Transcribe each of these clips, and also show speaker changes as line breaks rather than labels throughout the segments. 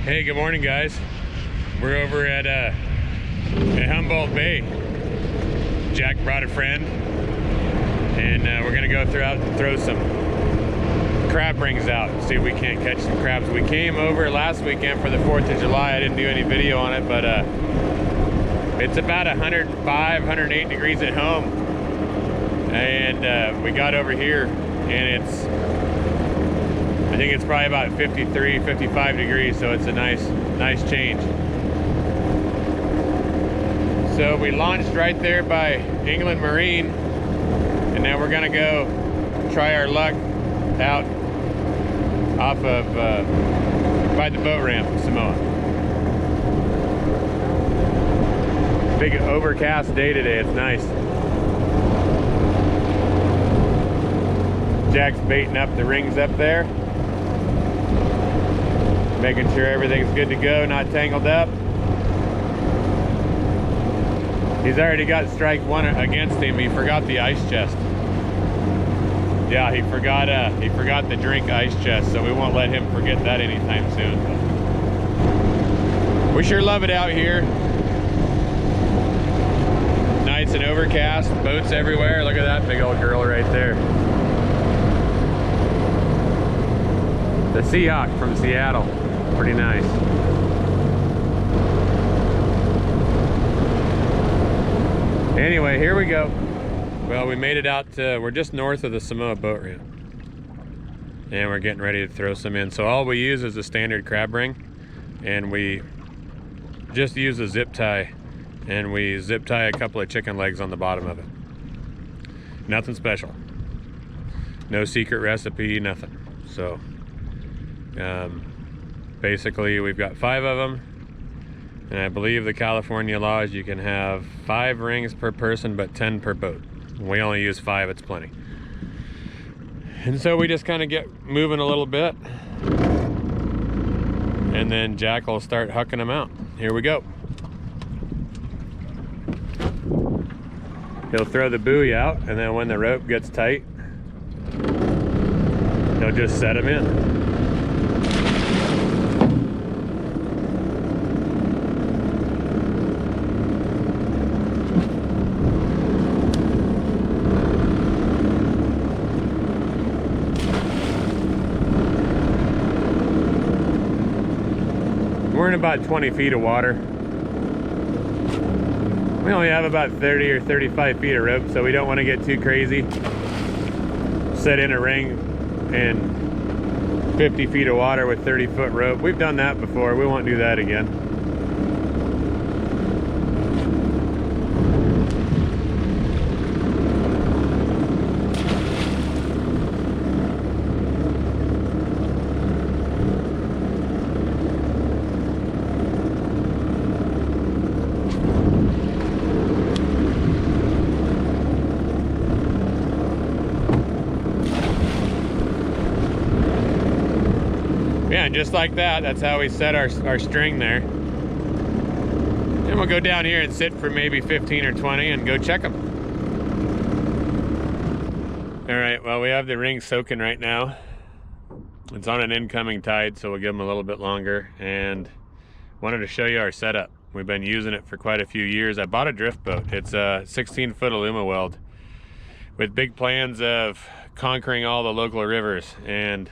Hey, good morning, guys. We're over at Humboldt Bay. Jack brought a friend, and we're gonna go throw some crab rings out, see if we can't catch some crabs. We came over last weekend for the 4th of July. I didn't do any video on it, but it's about 105, 108 degrees at home, and we got over here, and I think it's probably about 53, 55 degrees, so it's a nice change. So we launched right there by England Marine, and now we're gonna go try our luck out off of by the boat ramp in Samoa. Big overcast day today, it's nice. Jack's baiting up the rings up there, making sure everything's good to go, not tangled up. He's already got strike one against him. He forgot the ice chest. Yeah, he forgot the drink ice chest, so we won't let him forget that anytime soon. We sure love it out here. Nice and overcast, boats everywhere. Look at that big old girl right there. The Seahawk from Seattle. Pretty nice. Anyway, here we go. Well, we made it out to, we're just north of the Samoa boat ramp, and we're getting ready to throw some in. So all we use is a standard crab ring, and we just use a zip tie, and we zip tie a couple of chicken legs on the bottom of it. Nothing special. No secret recipe, nothing. So basically we've got 5 of them, and I believe the California law is you can have 5 rings per person but 10 per boat. We only use 5, it's plenty. And so we just kind of get moving a little bit, and then Jack will start hucking them out. Here we go. He'll throw the buoy out, and then when the rope gets tight, he'll just set them in. We're in about 20 feet of water. We only have about 30 or 35 feet of rope, so we don't want to get too crazy. Set in a ring in 50 feet of water with 30-foot rope. We've done that before. We won't do that again. Yeah, just like that, that's how we set our string there. And we'll go down here and sit for maybe 15 or 20 and go check them. All right, well, we have the ring soaking right now. It's on an incoming tide, so we'll give them a little bit longer. And wanted to show you our setup. We've been using it for quite a few years. I bought a drift boat. It's a 16-foot alumaweld with big plans of conquering all the local rivers. And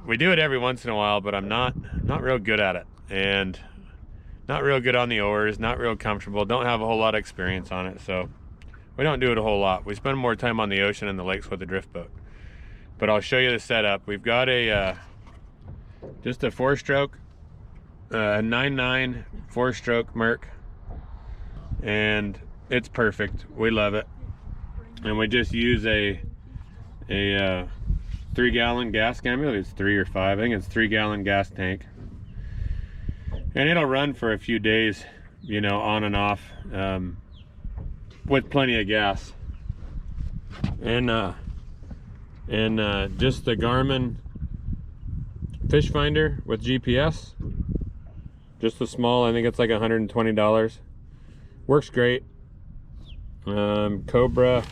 we do it every once in a while, but I'm not real good at it, and not real good on the oars, not real comfortable, don't have a whole lot of experience on it, so we don't do it a whole lot. We spend more time on the ocean and the lakes with the drift boat. But I'll show you the setup. We've got just a 4-stroke, 9.9 4-stroke Merc, and it's perfect. We love it. And we just use a 3-gallon gas can. Maybe it's 3 or 5. I think it's 3-gallon gas tank, and it'll run for a few days, you know, on and off, with plenty of gas. And just the Garmin fish finder with GPS, just the small. I think it's like $120. Works great. Cobra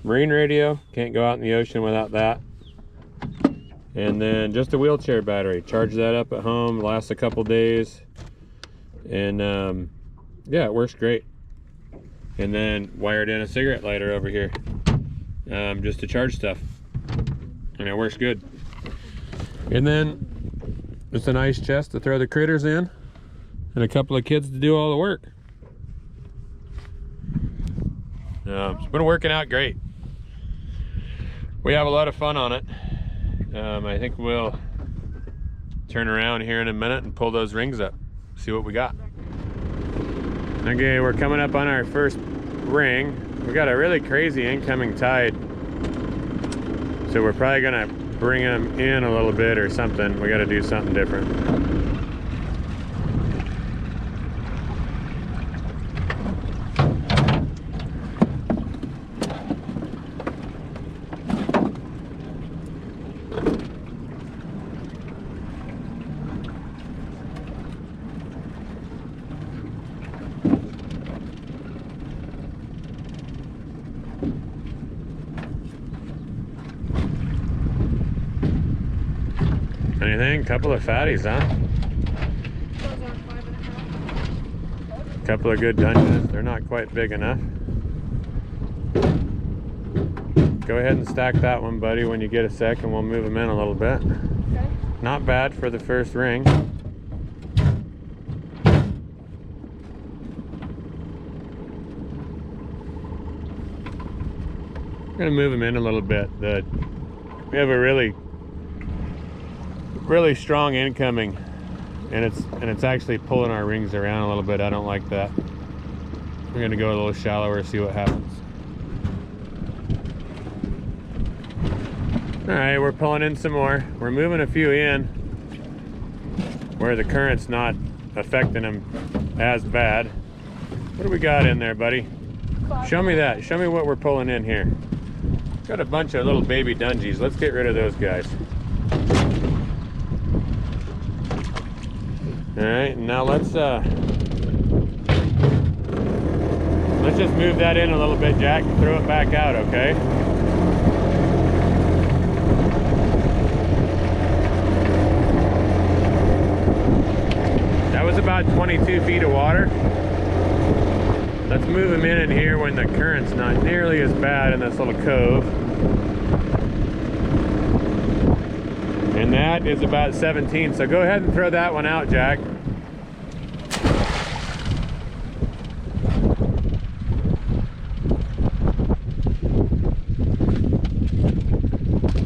marine radio, can't go out in the ocean without that. And then just a wheelchair battery. Charge that up at home, lasts a couple days. And yeah, it works great. And then wired in a cigarette lighter over here, just to charge stuff. And it works good. And then it's an ice chest to throw the critters in, and a couple of kids to do all the work. It's been working out great. We have a lot of fun on it. I think we'll turn around here in a minute and pull those rings up, see what we got. Okay, we're coming up on our first ring. We got a really crazy incoming tide, so we're probably gonna bring them in a little bit or something. We got to do something different. Anything? Couple of fatties, huh?
Those are 5.5.
Couple of good dungeons. They're not quite big enough. Go ahead and stack that one, buddy, when you get a sec, and we'll move them in a little bit.
Okay.
Not bad for the first ring. I'm gonna move them in a little bit. We have a really strong incoming, and it's actually pulling our rings around a little bit. I don't like that. We're gonna go a little shallower, see what happens. All right, we're pulling in some more. We're moving a few in where the current's not affecting them as bad. What do we got in there, buddy? Show me that. Show me what we're pulling in here. Got a bunch of little baby dungies. Let's get rid of those guys. All right, now let's just move that in a little bit, Jack, and throw it back out, okay? That was about 22 feet of water. Let's move them in here when the current's not nearly as bad in this little cove. And that is about 17, so go ahead and throw that one out, Jack.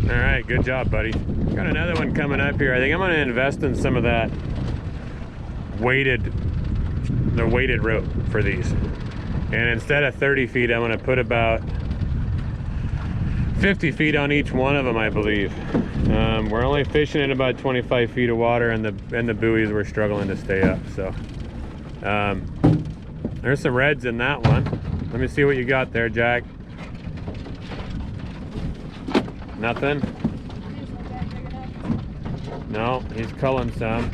All right, good job, buddy. Got another one coming up here. I think I'm gonna invest in some of that weighted rope for these. And instead of 30 feet, I'm gonna put about 50 feet on each one of them, I believe. We're only fishing in about 25 feet of water, and the buoys were struggling to stay up. So there's some reds in that one. Let me see what you got there, Jack. Nothing? No, he's culling some.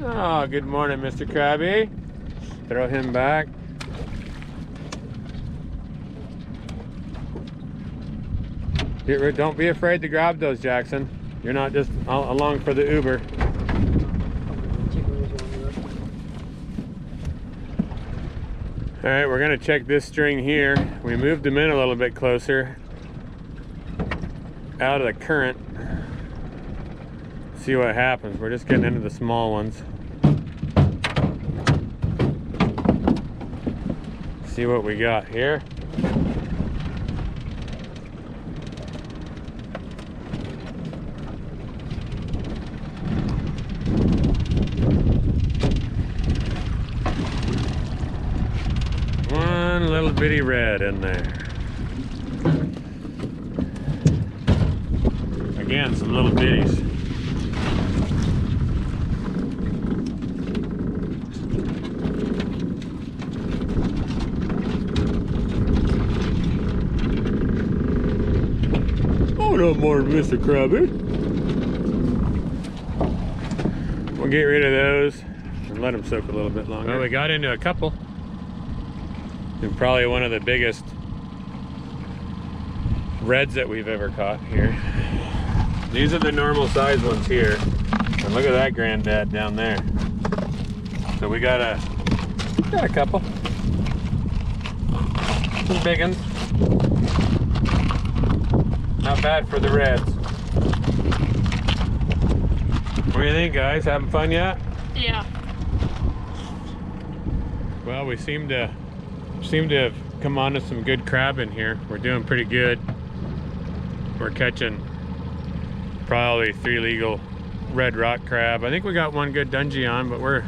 Oh, good morning, Mr. Krabby. Throw him back. Don't be afraid to grab those, Jackson. You're not just along for the Uber. All right, we're gonna check this string here. We moved them in a little bit closer out of the current. See what happens. We're just getting into the small ones. See what we got here. One little bitty red in there. Again, some little bitties. No more, Mr. Krabby. We'll get rid of those and let them soak a little bit longer. Well, we got into a couple. And probably one of the biggest reds that we've ever caught here. These are the normal size ones here. And look at that granddad down there. So we got a couple. Some big ones. Not bad for the reds. What do you think, guys? Having fun yet?
Yeah.
Well, we seem to have come onto some good crab in here. We're doing pretty good. We're catching probably 3 legal red rock crab. I think we got one good dungey on, but we're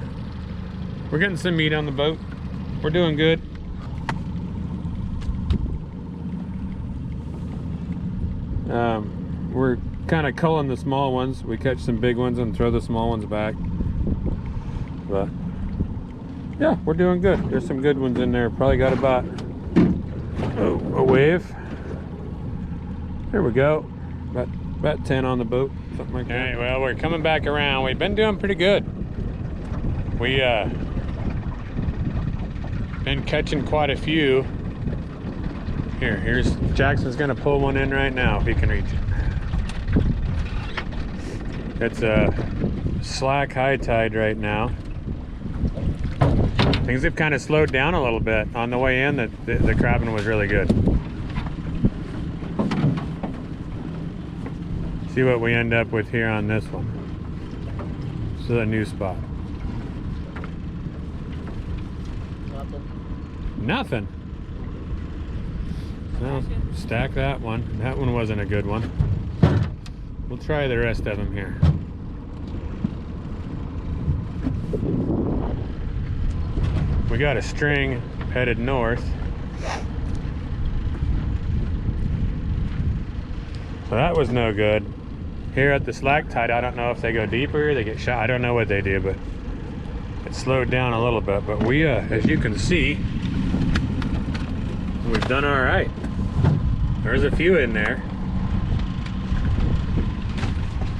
getting some meat on the boat. We're doing good. We're kind of culling the small ones. We catch some big ones and throw the small ones back. But yeah, we're doing good. There's some good ones in there. Probably got about a wave. There we go. About 10 on the boat, something like that. All right, well, we're coming back around. We've been doing pretty good. We been catching quite a few. Here's Jackson's gonna pull one in right now if he can reach it. It's a slack high tide right now. Things have kind of slowed down a little bit. On the way in, the crabbing was really good. See what we end up with here on this one. This is a new spot. Nothing. Well, stack that one. That one wasn't a good one. We'll try the rest of them here. We got a string headed north. So that was no good. Here at the slack tide, I don't know if they go deeper, they get shot. I don't know what they do, but it slowed down a little bit. But we, as you can see, we've done all right. There's a few in there.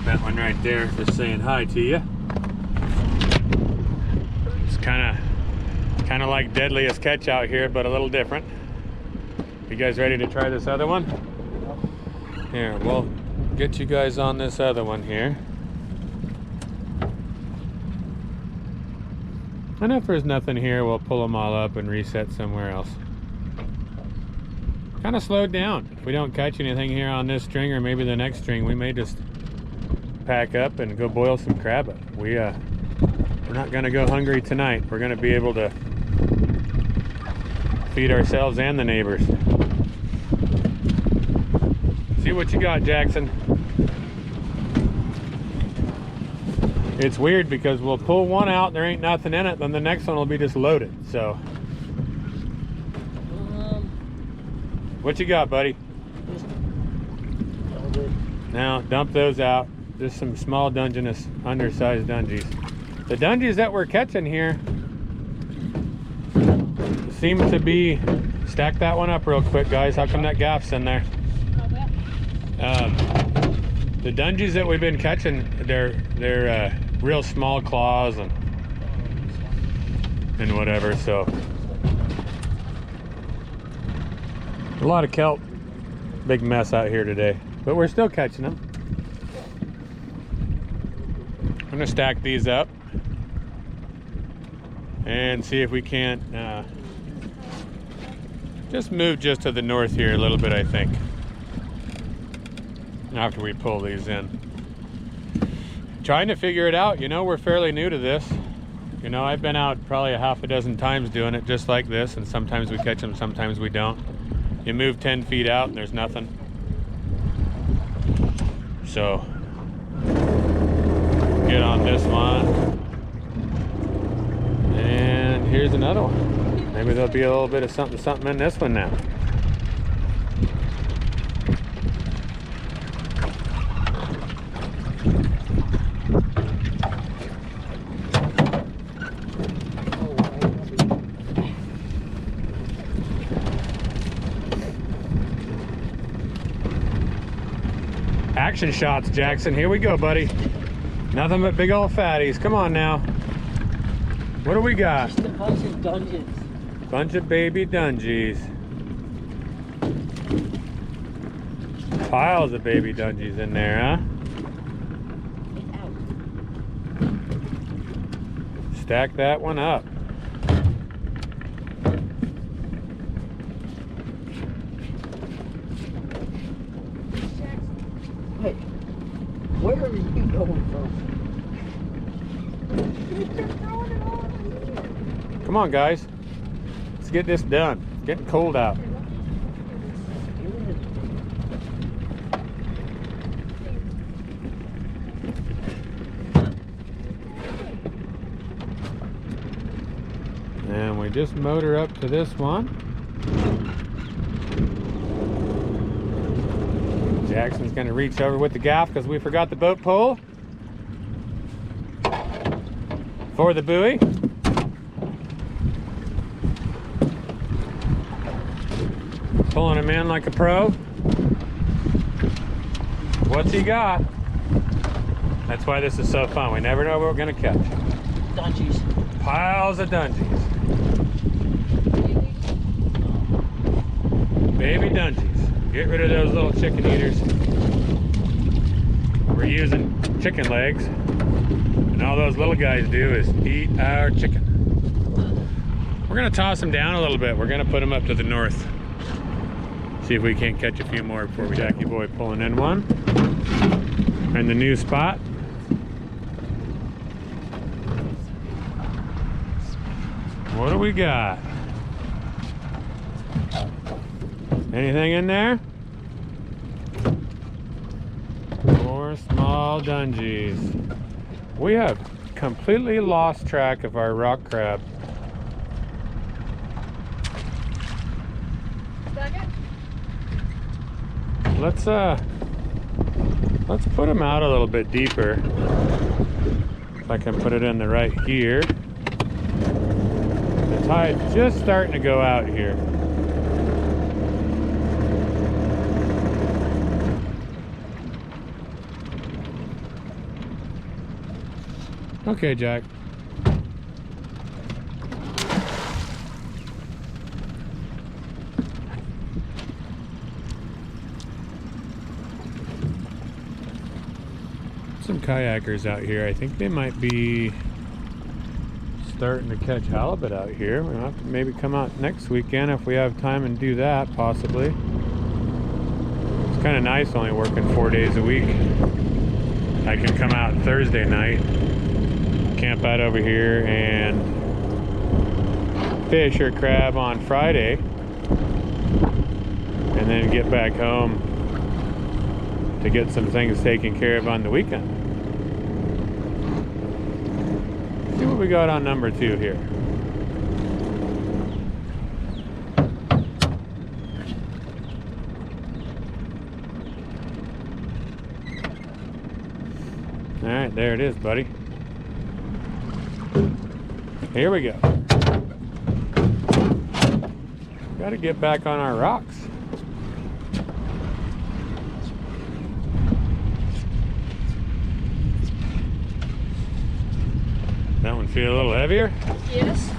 That one right there just saying hi to you. It's kind of like deadliest catch out here, but a little different. You guys ready to try this other one? Here, we'll get you guys on this other one here. And if there's nothing here, we'll pull them all up and reset somewhere else. Kind of slowed down. If we don't catch anything here on this string or maybe the next string, we may just pack up and go boil some crab up. We're not gonna go hungry tonight. We're gonna be able to feed ourselves and the neighbors. See what you got, Jackson. It's weird because we'll pull one out and there ain't nothing in it, then the next one will be just loaded. So what you got, buddy? Now dump those out. Just some small Dungeness, undersized dungies. The dungies that we're catching here seem to be, stack that one up real quick, guys. How come that gaff's in there? The dungies that we've been catching, they're real small claws and whatever. So a lot of kelp. Big mess out here today, but we're still catching them. I'm gonna stack these up and see if we can't just move just to the north here a little bit, I think, after we pull these in. Trying to figure it out. You know, we're fairly new to this. You know, I've been out probably a half a dozen times doing it just like this, and sometimes we catch them, sometimes we don't. You move 10 feet out and there's nothing. So get on this one, and here's another one. Maybe there'll be a little bit of something in this one now. Action shots, Jackson. Here we go, buddy. Nothing but big old fatties. Come on now. What do we got?
Just a bunch of dungeons.
Bunch of baby dungies. Piles of baby dungeons in there, huh? Stack that one up.
Hey, where are you going from?
Come on, guys. Let's get this done. It's getting cold out. And we just motor up to this one. Jackson's gonna reach over with the gaff because we forgot the boat pole for the buoy. Pulling him in like a pro. What's he got? That's why this is so fun. We never know what we're gonna catch.
Dungeons.
Piles of dungeons. Baby dungeons. Get rid of those little chicken eaters. We're using chicken legs. And all those little guys do is eat our chicken. We're gonna toss them down a little bit. We're gonna put them up to the north. See if we can't catch a few more before we Jackie boy pulling in one. And the new spot. What do we got? Anything in there? More small dungeons. We have completely lost track of our rock crab. Let's put him out a little bit deeper. If I can put it in the right here. The tide's just starting to go out here. Okay, Jack. Some kayakers out here. I think they might be starting to catch halibut out here. We'll have to maybe come out next weekend if we have time and do that, possibly. It's kind of nice only working 4 days a week. I can come out Thursday night, camp out over here, and fish or crab on Friday, and then get back home to get some things taken care of on the weekend. See what we got on number 2 here. All right, there it is, buddy. Here we go. Got to get back on our rocks. That one feel a little heavier?
Yes.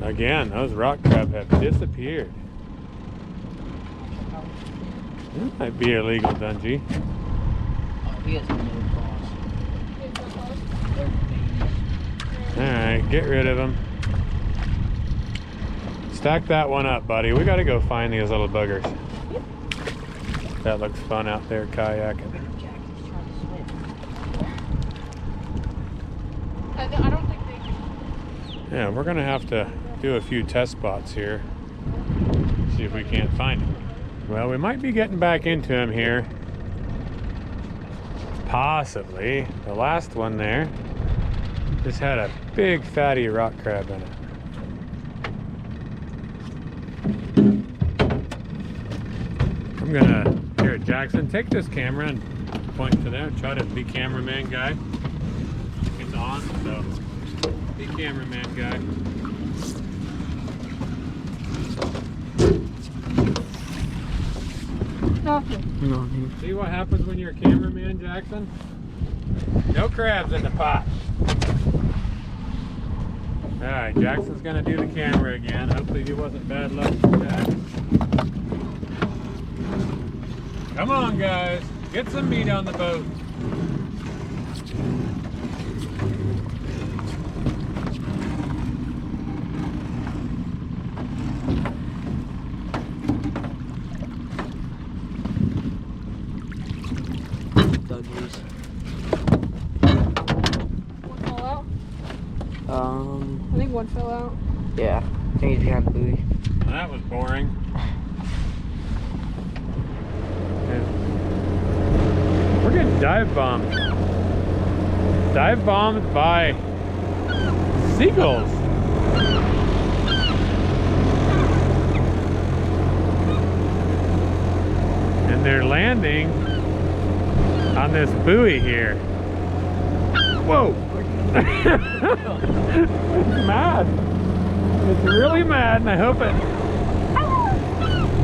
Again, those rock crab have disappeared. That might be a legal dungy.
Oh, he has a little cross.
Alright, get rid of them. Stack that one up, buddy. We gotta go find these little buggers. That looks fun out there kayaking.
I don't think they can.
Yeah, we're gonna have to do a few test spots here. See if we can't find them. Well, we might be getting back into them here. Possibly. The last one there just had a big fatty rock crab in it. I'm gonna, here, Jackson, take this camera and point to there. Try to be cameraman guy. It's on, so be cameraman guy. See what happens when you're a cameraman, Jackson? No crabs in the pot. Alright, Jackson's gonna do the camera again. Hopefully he wasn't bad luck for that. Come on, guys. Get some meat on the boat.
Buggies.
One fell out.
I
think one fell out.
Yeah. I think he's behind the buoy.
That was boring. We're getting dive bombed. Dive bombed by seagulls. And they're landing on this buoy here. Whoa! It's mad. It's really mad, and I hope it.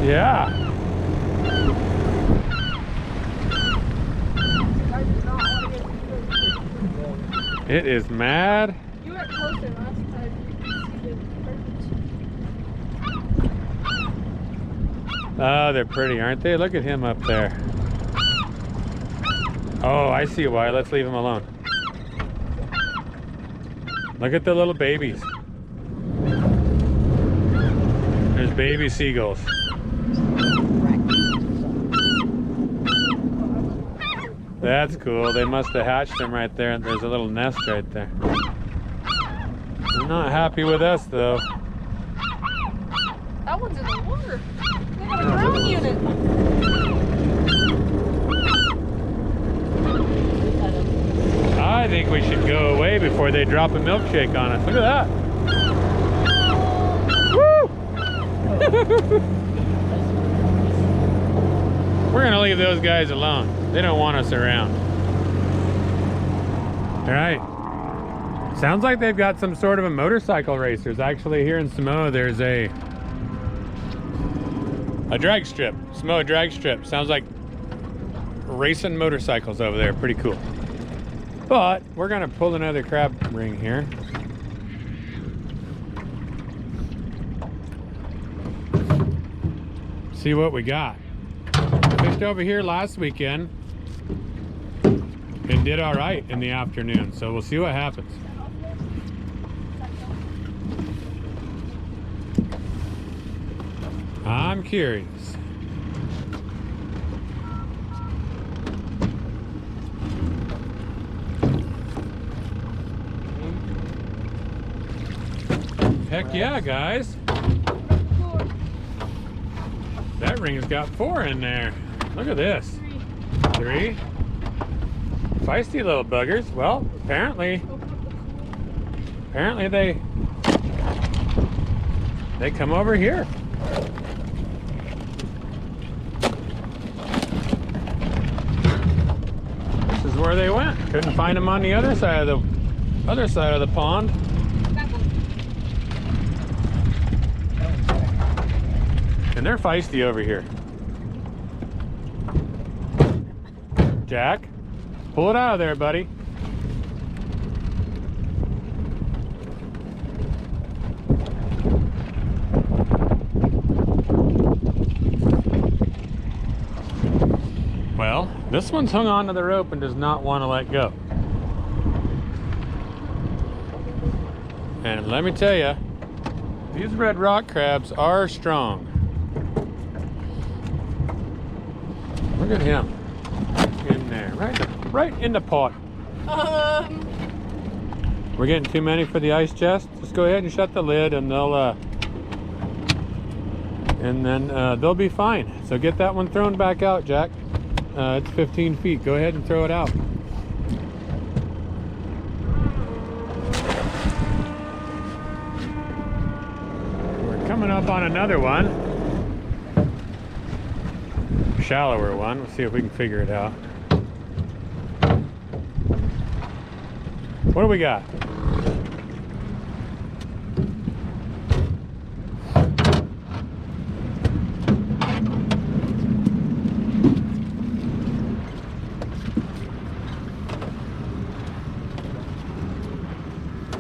Yeah. It is mad.
You were closer last time. You could see the birds.
Oh, they're pretty, aren't they? Look at him up there. Oh, I see why. Let's leave him alone. Look at the little babies. There's baby seagulls. That's cool. They must have hatched them right there. There's a little nest right there. They're not happy with us, though.
That one's in the water. They got a ground unit.
I think we should go away before they drop a milkshake on us. Look at that. Woo! We're gonna leave those guys alone. They don't want us around. All right. Sounds like they've got some sort of a motorcycle racers. Actually, here in Samoa, there's a drag strip. Samoa drag strip. Sounds like racing motorcycles over there. Pretty cool. But we're gonna pull another crab ring here. See what we got. Fished over here last weekend and did all right in the afternoon, so we'll see what happens. I'm curious. Heck yeah, guys. That ring's got 4 in there. Look at this. 3. Feisty little buggers. Well, apparently they come over here. This is where they went. Couldn't find them on the other side of the pond. And they're feisty over here. Jack, pull it out of there, buddy. Well, this one's hung onto the rope and does not want to let go. And let me tell you, these red rock crabs are strong. Look at him in there, right in the pot. We're getting too many for the ice chest. Just go ahead and shut the lid, and they'll be fine. So get that one thrown back out, Jack. It's 15 feet. Go ahead and throw it out. We're coming up on another one. Shallower one. Let's see if we can figure it out. What do we got?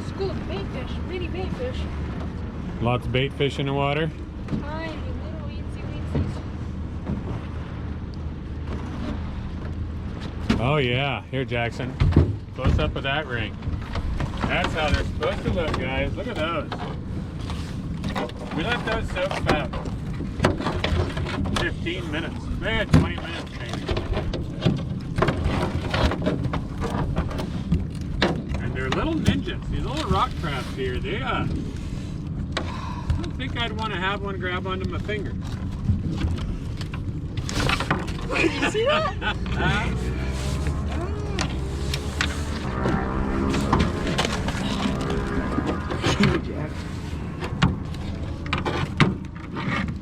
School of bait fish, mini bait fish.
Lots of bait fish in the water.
Tiny little weensy weensies.
Oh yeah, here Jackson. Close up with that ring. That's how they're supposed to look, guys. Look at those. We let those soak about 15 minutes. Man, 20 minutes maybe. And they're little ninjas. These little rock crabs here, they I don't think I'd want to have one grab onto my finger.
You see that?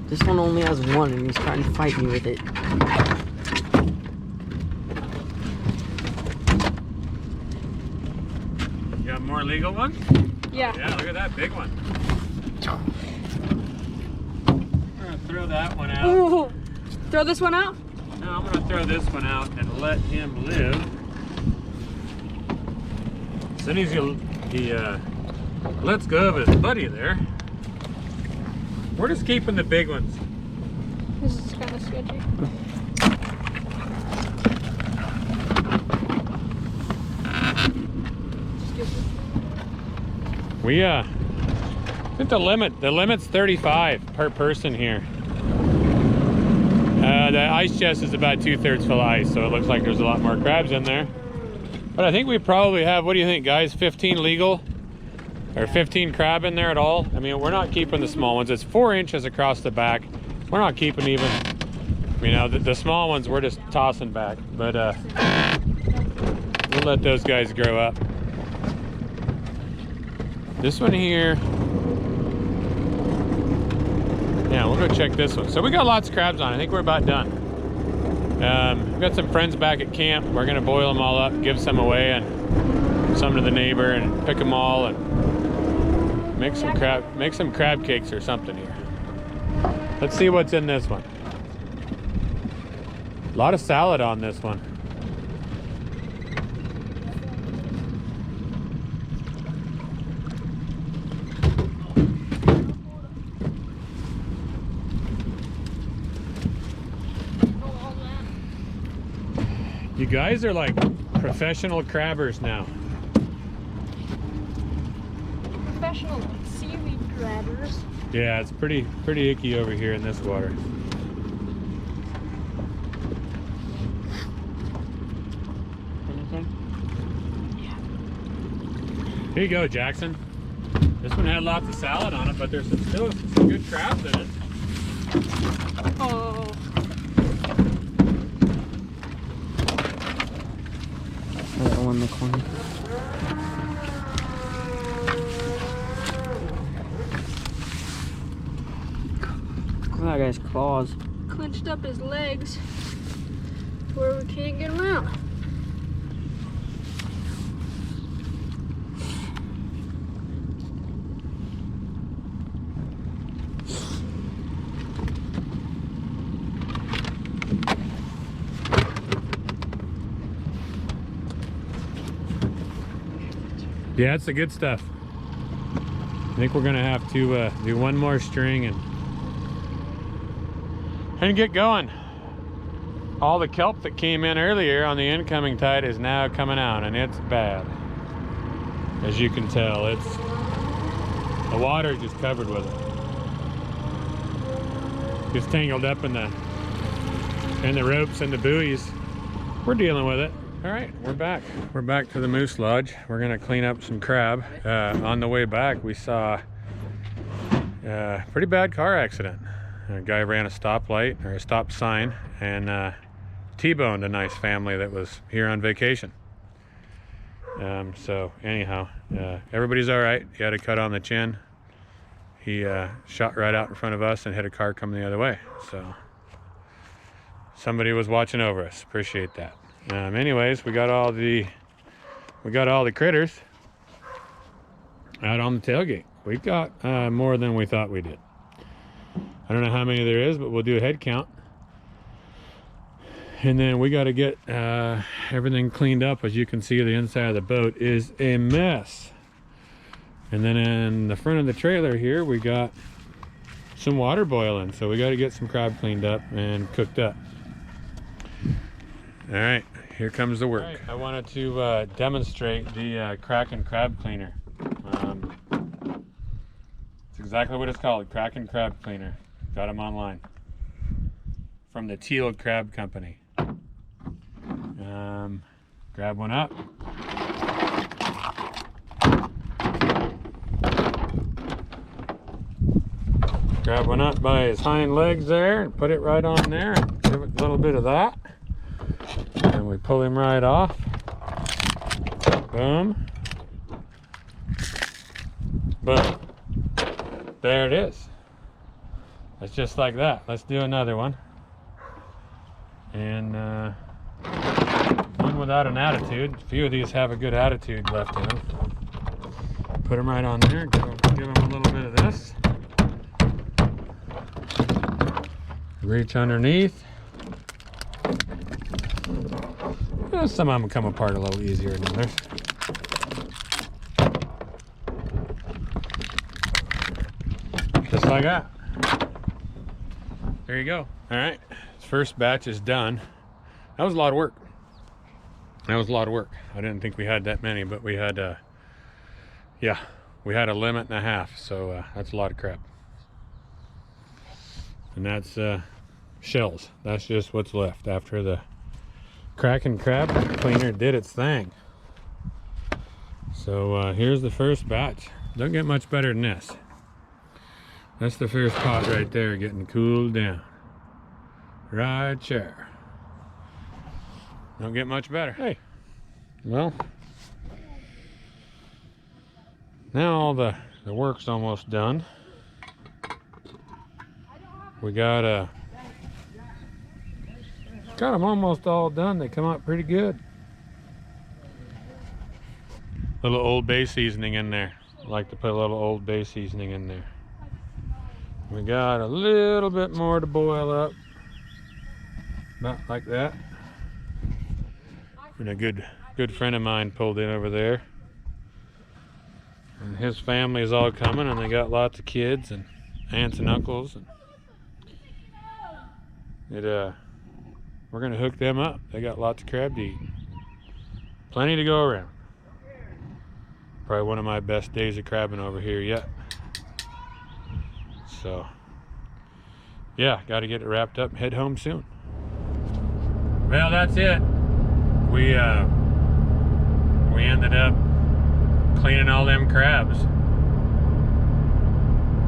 This one only has one and he's trying to fight me with it.
You got more legal ones?
Yeah.
Yeah, look at that big one. We're gonna throw that one out.
Ooh. Throw this one out?
No, I'm gonna throw this one out and let him live. As soon as he lets go of his buddy there, we're just keeping the big ones.
This is kind of sketchy.
We I think the limit's 35 per person here. The ice chest is about 2/3 full of ice, so it looks like there's a lot more crabs in there. But I think we probably have, what do you think, guys, 15 legal? Or 15 crab in there at all? I mean, we're not keeping the small ones. It's 4 inches across the back. We're not keeping even, you know, the small ones we're just tossing back. But we'll let those guys grow up. This one here, yeah, we'll go check this one. So we got lots of crabs on. I think we're about done. We've got some friends back at camp. We're gonna boil them all up, give some away, and some to the neighbor, and pick them all, and make some crab cakes or something here. Let's see what's in this one. A lot of salad on this one. You guys are like professional crabbers now.
Professional seaweed grabbers.
Yeah, it's pretty icky over here in this water.
Anything?
Here you go, Jackson. This one had lots of salad on it, but there's still some good crabs in it.
Oh.
That one in the corner. Look at that guy's claws.
Clenched up his legs to where we can't get him out.
Yeah, it's the good stuff. I think we're gonna have to do one more string and get going. All the kelp that came in earlier on the incoming tide is now coming out, and it's bad. As you can tell, the water is just covered with it. It's tangled up in the ropes and the buoys. We're dealing with it. All right, we're back. We're back to the Moose Lodge. We're gonna clean up some crab. On the way back, we saw a pretty bad car accident. A guy ran a stoplight, or a stop sign, and T-boned a nice family that was here on vacation. So anyhow, everybody's all right. He had a cut on the chin. He shot right out in front of us and hit a car coming the other way. So somebody was watching over us. Appreciate that. Anyways, we got all the critters out on the tailgate. We got more than we thought we did. I don't know how many there is, but we'll do a head count. And then we got to get everything cleaned up. As you can see, the inside of the boat is a mess. And then in the front of the trailer here, we got some water boiling. So we got to get some crab cleaned up and cooked up. All right, here comes the work. Right, I wanted to demonstrate the crackin crab cleaner. It's exactly what it's called, crackin crab cleaner. Got them online from the Teal Crab company. Grab one up. Grab one up by his hind legs there and put it right on there and give it a little bit of that. And we pull him right off. Boom. Boom. There it is. It's just like that. Let's do another one. And one without an attitude. A few of these have a good attitude left in them. Put them right on there. Give them a little bit of this. Reach underneath. Well, some of them come apart a little easier than others. Just like that. There you go. All right, first batch is done. That was a lot of work. That was a lot of work. I didn't think we had that many, but we had, yeah, we had a limit and a half, so that's a lot of crab. And that's shells. That's just what's left after the crackin crab cleaner did its thing. So here's the first batch. Don't get much better than this. That's the first pot right there getting cooled down. Right there. Don't get much better. Hey, well, now all the work's almost done. We got them almost all done. They come out pretty good. Little Old Bay seasoning in there. I like to put a little Old Bay seasoning in there. We got a little bit more to boil up. About like that. And a good friend of mine pulled in over there. And his family is all coming, and they got lots of kids and aunts and uncles. And we're gonna hook them up. They got lots of crab to eat. Plenty to go around. Probably one of my best days of crabbing over here yet. So, yeah, got to get it wrapped up and head home soon. Well, that's it. We ended up cleaning all them crabs.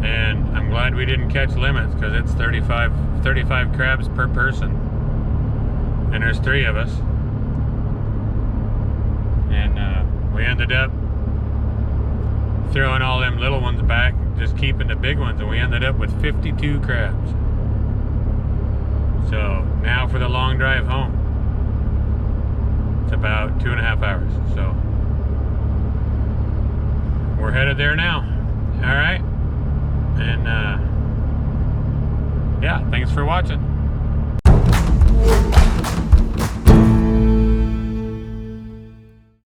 And I'm glad we didn't catch limits, because it's 35 crabs per person. And there's 3 of us. And we ended up throwing all them little ones back, just keeping the big ones, and we ended up with 52 crabs. So now for the long drive home. It's about 2.5 hours. So we're headed there now. All right. And yeah, thanks for watching.